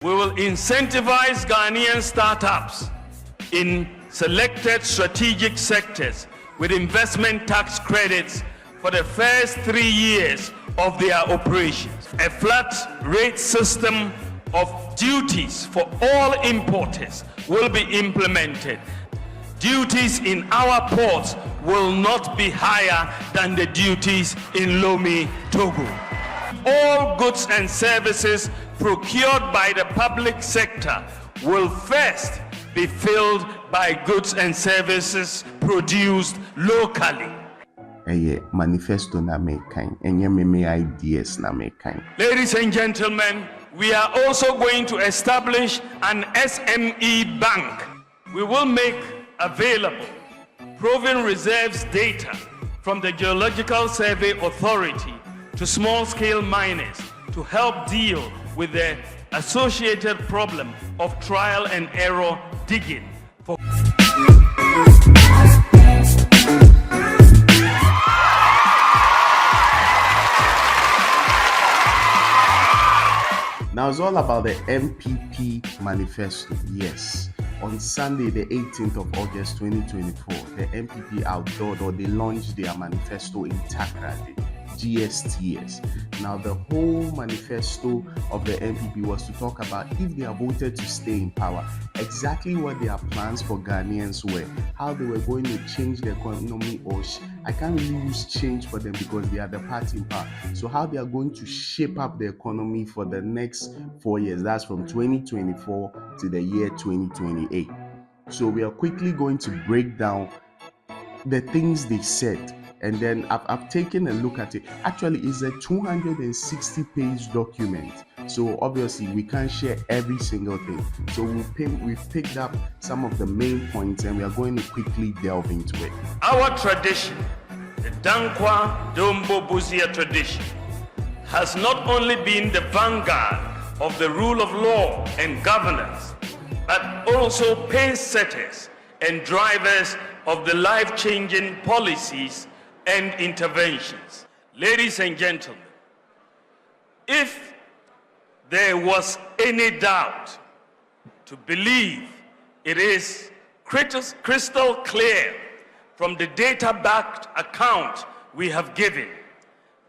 We will incentivize Ghanaian startups in selected strategic sectors with investment tax credits for the first 3 years of their operations. A flat rate system of duties for all importers will be implemented. Duties in our ports will not be higher than the duties in Lomé, Togo. All goods and services procured by the public sector will first be filled by goods and services produced locally. Manifesto na mekan, enye ideas na mekan. Ladies and gentlemen, we are also going to establish an SME bank. We will make available proven reserves data from the Geological Survey Authority to small-scale miners to help deal with the associated problem of trial and error digging. Now it's all about the NPP Manifesto. Yes, on Sunday, the 18th of August 2024, the NPP outdoored, or they launched their manifesto in Takrade, GSTS. Now the whole manifesto of the NPP was to talk about, if they are voted to stay in power, exactly what their plans for Ghanaians were, how they were going to change the economy, or I can't really use change for them because they are the party in power. So how they are going to shape up the economy for the next 4 years, that's from 2024 to the year 2028. So we are quickly going to break down the things they said. And then I've taken a look at it. Actually, it's a 260-page document. So obviously, we can't share every single thing. So we've picked up some of the main points, and we are going to quickly delve into it. Our tradition, the Dankwa Dombo Buzia tradition, has not only been the vanguard of the rule of law and governance, but also pace setters and drivers of the life-changing policies and interventions. Ladies and gentlemen, if there was any doubt, to believe it is crystal clear from the data-backed account we have given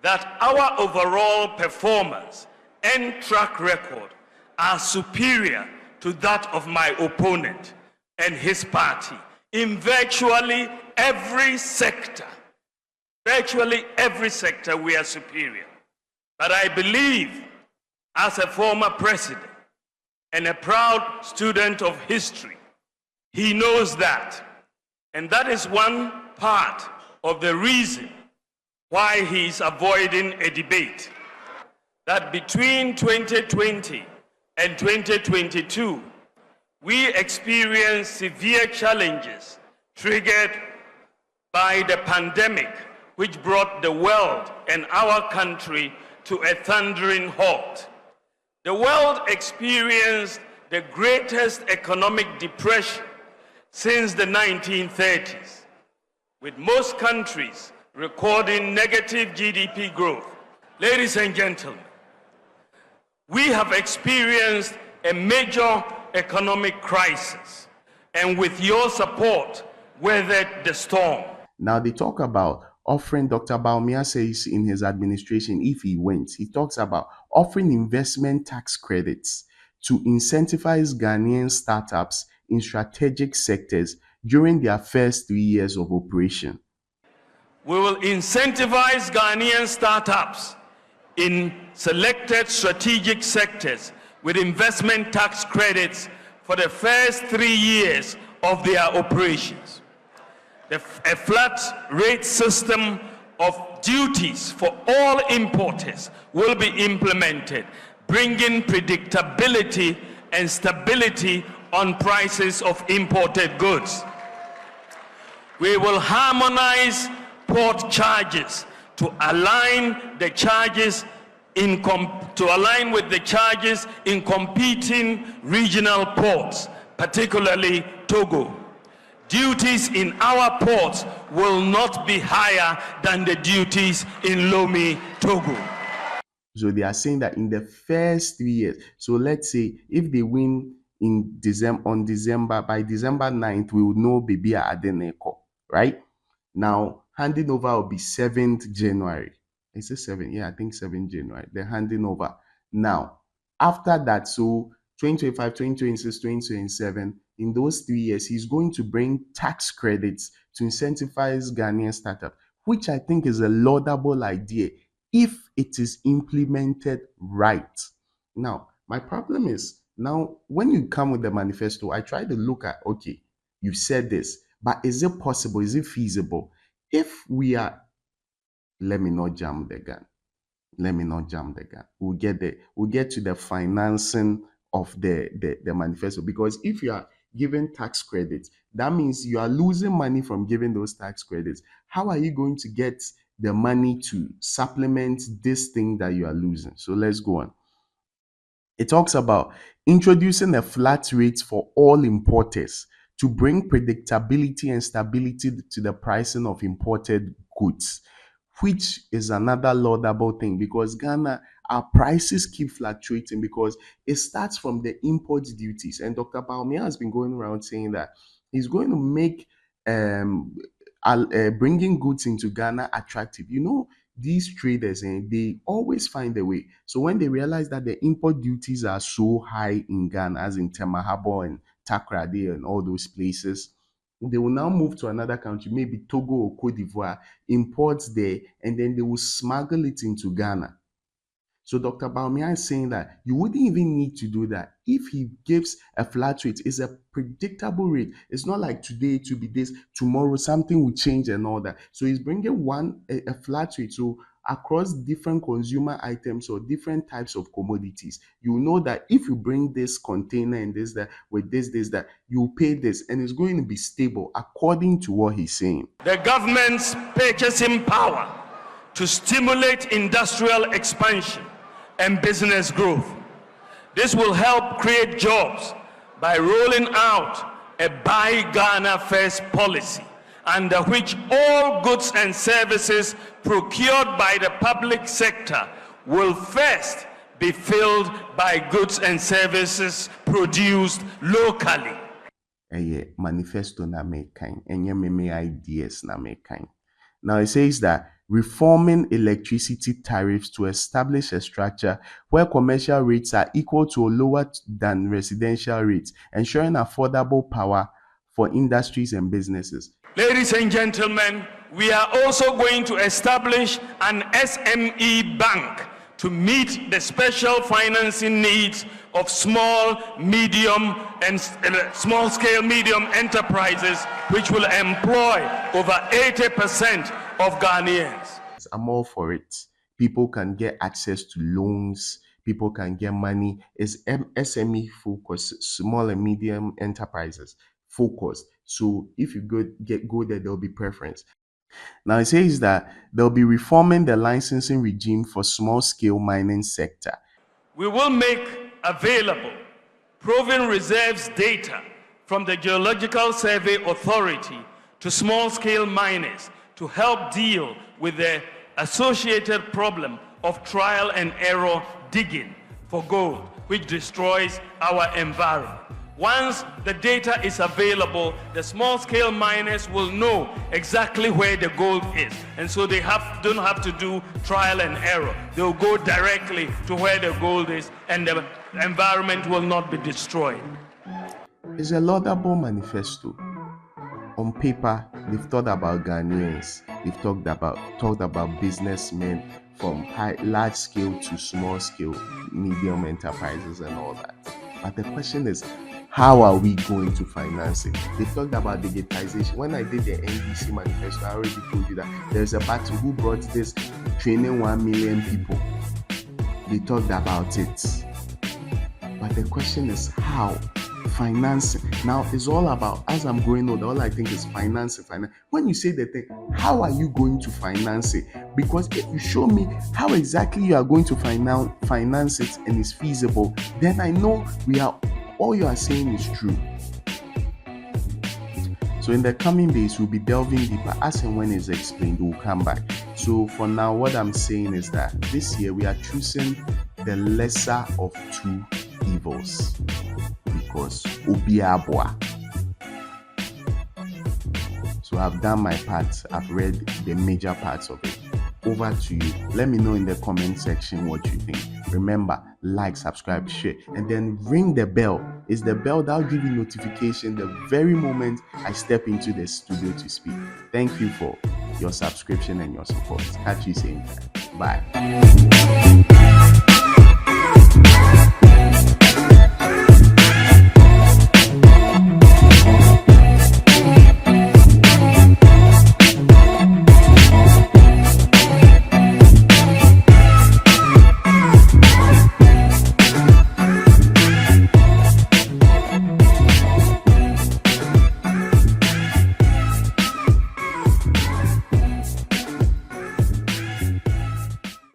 that our overall performance and track record are superior to that of my opponent and his party in virtually every sector. Virtually every sector we are superior. But I believe, as a former president and a proud student of history, he knows that. And that is one part of the reason why he is avoiding a debate. That between 2020 and 2022, we experienced severe challenges triggered by the pandemic, which brought the world and our country to a thundering halt. The world experienced the greatest economic depression since the 1930s, with most countries recording negative GDP growth. Ladies and gentlemen, we have experienced a major economic crisis, and with your support, weathered the storm. Now they talk about offering, Dr. Baumia says in his administration, if he wins, he talks about offering investment tax credits to incentivize Ghanaian startups in strategic sectors during their first 3 years of operation. We will incentivize Ghanaian startups in selected strategic sectors with investment tax credits for the first 3 years of their operations. A flat rate system of duties for all importers will be implemented, bringing predictability and stability on prices of imported goods. We will harmonize port charges to align with the charges in competing regional ports, particularly Togo. Duties in our ports will not be higher than the duties in Lomé, Togo. So they are saying that in the first 3 years, so let's say if they win in December, by December 9th, we will know Baby Adeneko, right? Now, handing over will be 7th January. Is it 7? Yeah, I think 7th January. They're handing over. Now, after that, so 2025, 2026, 2027, in those 3 years, he's going to bring tax credits to incentivize Ghanaian startup, which I think is a laudable idea if it is implemented right. Now, my problem is now when you come with the manifesto, I try to look at okay, you said this, but is it possible? Is it feasible? If we are, let me not jump the gun. Let me not jump the gun. We'll get there. We'll get to the financing of the manifesto, because if you are giving tax credits, that means you are losing money from giving those tax credits. How are you going to get the money to supplement this thing that you are losing? So let's go on. It talks about introducing a flat rate for all importers to bring predictability and stability to the pricing of imported goods, which is another laudable thing because Ghana, our prices keep fluctuating because it starts from the import duties. And Dr. Baumia has been going around saying that he's going to make um, bringing goods into Ghana attractive. You know, these traders and they always find a way. So when they realize that the import duties are so high in Ghana, as in Temahabo and Takrady and all those places, they will now move to another country, maybe Togo or Cote d'Ivoire, imports there, and then they will smuggle it into Ghana. So Dr. Baumia is saying that you wouldn't even need to do that. If he gives a flat rate, it's a predictable rate. It's not like today to be this, tomorrow something will change and all that. So he's bringing a flat rate. So across different consumer items or different types of commodities, you know that if you bring this container and this, that, with this, that, you pay this, and it's going to be stable according to what he's saying. The government's purchasing power to stimulate industrial expansion and business growth. This will help create jobs by rolling out a Buy Ghana First policy, under which all goods and services procured by the public sector will first be filled by goods and services produced locally. Manifesto na mekan, meme ideas na mekan. Now it says that reforming electricity tariffs to establish a structure where commercial rates are equal to or lower than residential rates, ensuring affordable power for industries and businesses. Ladies and gentlemen, we are also going to establish an SME bank to meet the special financing needs of small, medium, and small-scale medium enterprises, which will employ over 80% of Ghanaians. I'm all for it. People can get access to loans. People can get money. It's SME focus, small and medium enterprises focus. So if you go there, there'll be preference. Now it says that they'll be reforming the licensing regime for small-scale mining sector. We will make available proven reserves data from the Geological Survey Authority to small-scale miners to help deal with the associated problem of trial and error digging for gold, which destroys our environment. Once the data is available, the small-scale miners will know exactly where the gold is, and so they don't have to do trial and error. They'll go directly to where the gold is, and the environment will not be destroyed. It's a laudable manifesto. On paper, they've thought about Ghanaians. They've talked about businessmen from large scale to small scale, medium enterprises and all that. But the question is, how are we going to finance it? They talked about digitization. When I did the NDC manifesto, I already told you that there's a battle who brought this training 1 million people. They talked about it. But the question is how? Financing. Now it's all about, as I'm growing older, all I think is financing. When you say the thing, how are you going to finance it? Because if you show me how exactly you are going to finance it and it's feasible, then I know all you are saying is true. So in the coming days, we'll be delving deeper. As and when it's explained, we'll come back. So for now, what I'm saying is that this year we are choosing the lesser of two evils because Obiabwa. So I've done my part. I've read the major parts of it. Over to you. Let me know in the comment section what you think. Remember, like, subscribe, share, and then ring the bell. It's the bell that'll give you notification the very moment I step into the studio to speak. Thank you for your subscription and your support. Catch you same time. Bye.